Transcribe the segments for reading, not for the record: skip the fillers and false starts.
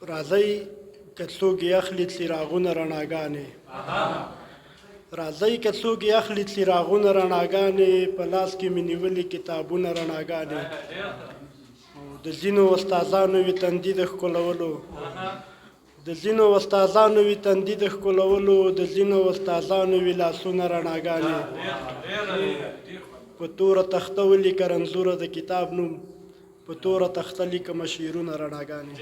راځئ که څوک یې اخلي څراغونه رڼاګانې راځئ که څوک یې اخلي څراغونه رڼاګانې په لاس کې مې نیولي کتابونه رڼاګانې د ځینو استادانو وي تندي د ښکلولو د ځینو استادانو وي تندي د ښکلولو د ځینو استادانو وي لاسونه رڼاګانې په توره تخته ولیکه رنځوره د کتاب نوم په توره تخته لیکمه شعرونه رڼاګانې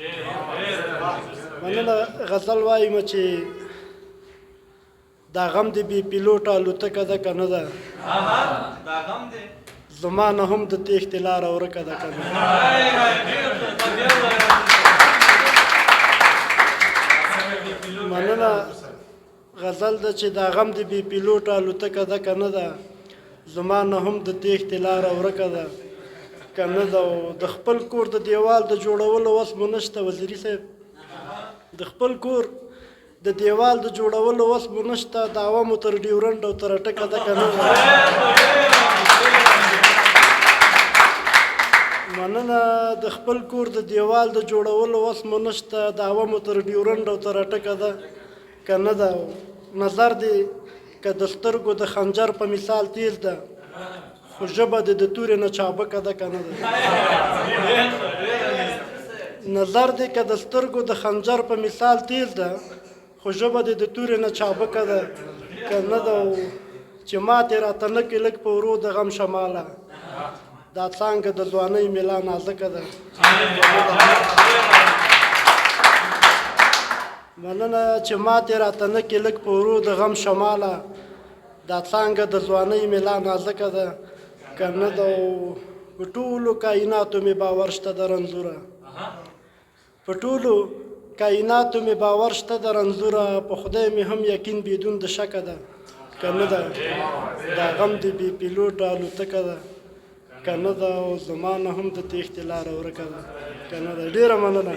مننه غزل وایم چې دا غم د بې پیلوټه الوتکه ده که نه ده زما نه هم د تېښتې لاره ورکه ده که نه مننه غزل ده چې دا غم د بې پیلوټه الوتکه ده که نه ده زما نه هم د تېښتې لاره ورکه ده که نه ده او د خپل کور د دیوال د جوړولو وس مو نشته وزیري صاحب د خپل کور د دیوال د جوړولو وس مو نشته دعوه مو تر ډیورنډ او تر اټکه ده که نه ده مننه د خپل کور د دیوال د جوړولو وس مو نشته دعوه مو تر ډیورنډ او تر اټکه ده که نه ده نظر دې که د سترګو د خنجر په مثال تیز ده خو ژبه دې د تورې نه چابکه ده که نه ده نظر دې که د سترګو د خنجر په مثال تیز ده خو ژبه دې د تورې نه چابکه ده که نه ده چې ماتې راته نه کې لږ په ورو د غم شماله دا څانګه د ځوانۍ ملا نازکه ده مننه چې ماتې راته نه کې لږ په ورو د غم شماله دا څانګه د ځوانۍ ملا نازکه ده که نه ده په ټولو کائناتو مې باور شته د رنځوره په ټولو کائناتو مې باور شته د رنځوره په خدای مې هم یقین بدون د شکه ده که نه ده دا غم د بې پیلوټه الوتکه ده که نه ده او زما نه هم د تېښتې لاره ورکه ده که نه ده ډېره مننه